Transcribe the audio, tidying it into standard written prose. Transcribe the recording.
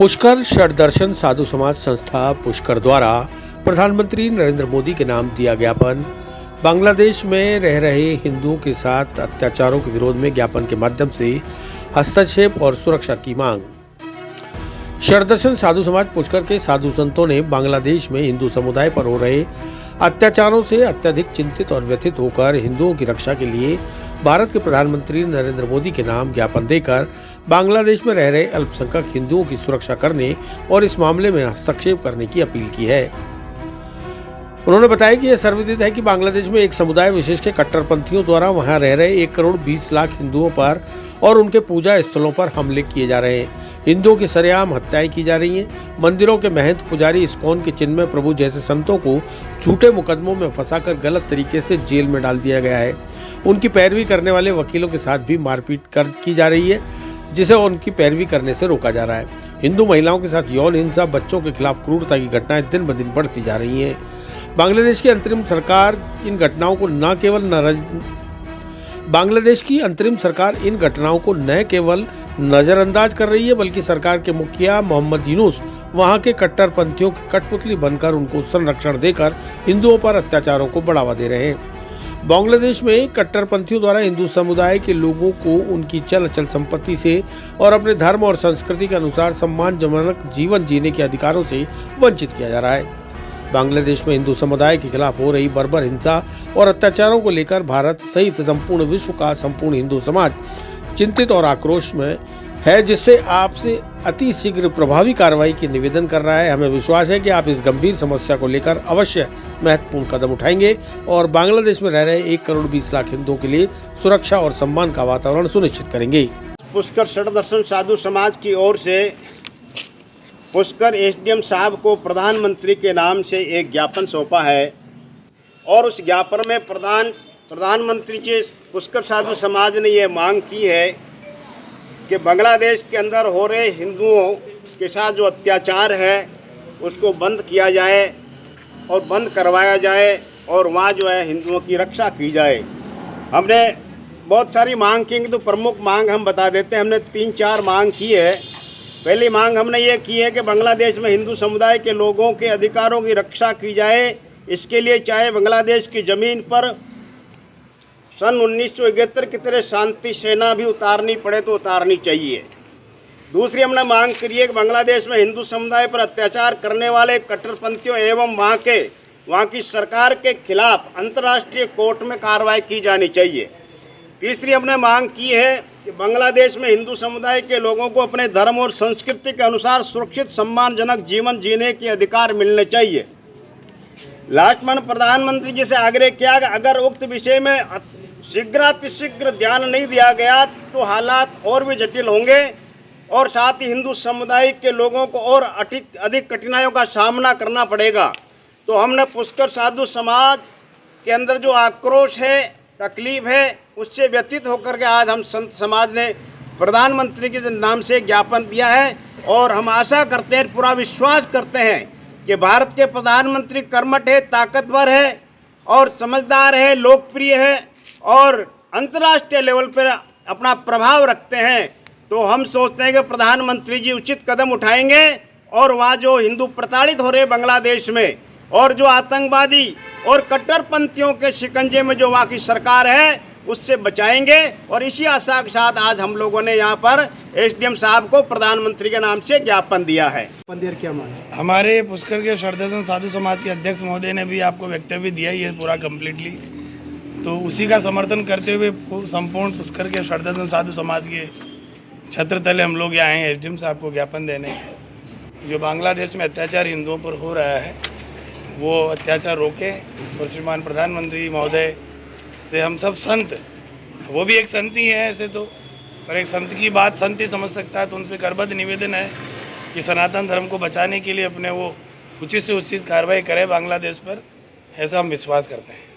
पुष्कर षड्दर्शन साधु समाज संस्था पुष्कर द्वारा प्रधानमंत्री नरेंद्र मोदी के नाम दिया ज्ञापन। बांग्लादेश में रह रहे हिंदुओं के साथ अत्याचारों के विरोध में ज्ञापन के माध्यम से हस्तक्षेप और सुरक्षा की मांग। षड्दर्शन साधु समाज पुष्कर के साधु संतों ने बांग्लादेश में हिंदू समुदाय पर हो रहे अत्याचारों से अत्यधिक चिंतित और व्यथित होकर हिंदुओं की रक्षा के लिए भारत के प्रधानमंत्री नरेंद्र मोदी के नाम ज्ञापन देकर बांग्लादेश में रह रहे अल्पसंख्यक हिंदुओं की सुरक्षा करने और इस मामले में हस्तक्षेप करने की अपील की है। उन्होंने बताया कि यह सर्वविदित है कि बांग्लादेश में एक समुदाय विशेष के कट्टरपंथियों द्वारा वहां रह रहे 1 करोड़ 20 लाख हिंदुओं पर और उनके पूजा स्थलों पर हमले किए जा रहे हैं। हिंदुओं की सरेआम हत्याएं की जा रही हैं। मंदिरों के महंत पुजारी इस्कॉन के चिन्मय प्रभु जैसे संतों को झूठे मुकदमों में फंसाकर गलत तरीके से जेल में डाल दिया गया है। उनकी पैरवी करने वाले वकीलों के साथ भी मारपीट की जा रही है, जिसे उनकी पैरवी करने से रोका जा रहा है। हिंदू महिलाओं के साथ यौन हिंसा, बच्चों के खिलाफ क्रूरता की घटनाएं दिन ब दिन बढ़ती जा रही हैं। बांग्लादेश की अंतरिम सरकार इन घटनाओं को न केवल नजरअंदाज कर रही है, बल्कि सरकार के मुखिया मोहम्मद यूनुस वहां के कट्टरपंथियों की कठपुतली बनकर उनको संरक्षण देकर हिंदुओं पर अत्याचारों को बढ़ावा दे रहे हैं। बांग्लादेश में कट्टरपंथियों द्वारा हिंदू समुदाय के लोगों को उनकी चल अचल संपत्ति से और अपने धर्म और संस्कृति के अनुसार सम्मानजनक जीवन जीने के अधिकारों से वंचित किया जा रहा है। बांग्लादेश में हिंदू समुदाय के खिलाफ हो रही बर्बर हिंसा और अत्याचारों को लेकर भारत सहित संपूर्ण विश्व का संपूर्ण हिंदू समाज चिंतित और आक्रोश में है, जिससे आपसे अति शीघ्र प्रभावी कार्रवाई की निवेदन कर रहा है। हमें विश्वास है कि आप इस गंभीर समस्या को लेकर अवश्य महत्वपूर्ण कदम उठाएंगे और बांग्लादेश में रह रहे 1 करोड़ 20 लाख हिंदुओं के लिए सुरक्षा और सम्मान का वातावरण सुनिश्चित करेंगे। पुष्कर षड्दर्शन साधु समाज की ओर से पुष्कर एसडीएम साहब को प्रधानमंत्री के नाम से एक ज्ञापन सौंपा है और उस ज्ञापन में प्रधानमंत्री जी पुष्कर साधु समाज ने ये मांग की है कि बांग्लादेश के अंदर हो रहे हिंदुओं के साथ जो अत्याचार है उसको बंद किया जाए और बंद करवाया जाए और वहाँ जो है हिंदुओं की रक्षा की जाए। हमने बहुत सारी मांग की, तो प्रमुख मांग हम बता देते हैं। हमने 3-4 मांग की है। पहली मांग हमने ये की है कि बांग्लादेश में हिंदू समुदाय के लोगों के अधिकारों की रक्षा की जाए। इसके लिए चाहे बांग्लादेश की ज़मीन पर सन 1971 की तरह शांति सेना भी उतारनी पड़े तो उतारनी चाहिए। दूसरी हमने मांग करी है कि बांग्लादेश में हिंदू समुदाय पर अत्याचार करने वाले कट्टरपंथियों एवं वहाँ की सरकार के खिलाफ अंतर्राष्ट्रीय कोर्ट में कार्रवाई की जानी चाहिए। तीसरी हमने मांग की है कि बांग्लादेश में हिंदू समुदाय के लोगों को अपने धर्म और संस्कृति के अनुसार सुरक्षित सम्मानजनक जीवन जीने के अधिकार मिलने चाहिए। लास्ट में प्रधानमंत्री जी से आग्रह किया कि अगर उक्त विषय में शीघ्रातिशीघ्र ध्यान नहीं दिया गया तो हालात और भी जटिल होंगे और साथ ही हिंदू समुदाय के लोगों को और अधिक कठिनाइयों का सामना करना पड़ेगा। तो हमने पुष्कर साधु समाज के अंदर जो आक्रोश है, तकलीफ है, उससे व्यतीत होकर के आज हम संत समाज ने प्रधानमंत्री के नाम से ज्ञापन दिया है और हम आशा करते हैं, पूरा विश्वास करते हैं कि भारत के प्रधानमंत्री कर्मठ है, ताकतवर है और समझदार है, लोकप्रिय है और अंतर्राष्ट्रीय लेवल पर अपना प्रभाव रखते हैं। तो हम सोचते हैं कि प्रधानमंत्री जी उचित कदम उठाएंगे और वहाँ जो हिंदू प्रताड़ित हो रहे बांग्लादेश में और जो आतंकवादी और कट्टरपंथियों के शिकंजे में जो वहाँ की सरकार है उससे बचाएंगे। और इसी आशा के साथ आज हम लोगों ने यहाँ पर एसडीएम साहब को प्रधानमंत्री के नाम से ज्ञापन दिया है। क्या मांग? हमारे पुष्कर के षड्दर्शन साधु समाज के अध्यक्ष महोदय ने भी आपको वक्तव्य दिया ही है पूरा कम्प्लीटली, तो उसी का समर्थन करते हुए संपूर्ण पुष्कर के षड्दर्शन साधु समाज के छत्र तले हम लोग यहाँ हैं एसडीएम साहब को ज्ञापन देने। जो बांग्लादेश में अत्याचार हिंदुओं पर हो रहा है वो अत्याचार रोके और श्रीमान प्रधानमंत्री महोदय से हम सब संत, वो भी एक संत ही है ऐसे तो, पर एक संत की बात संत ही समझ सकता है, तो उनसे करबद्ध निवेदन है कि सनातन धर्म को बचाने के लिए अपने वो उचित से उचित कार्रवाई करें बांग्लादेश पर, ऐसा हम विश्वास करते हैं।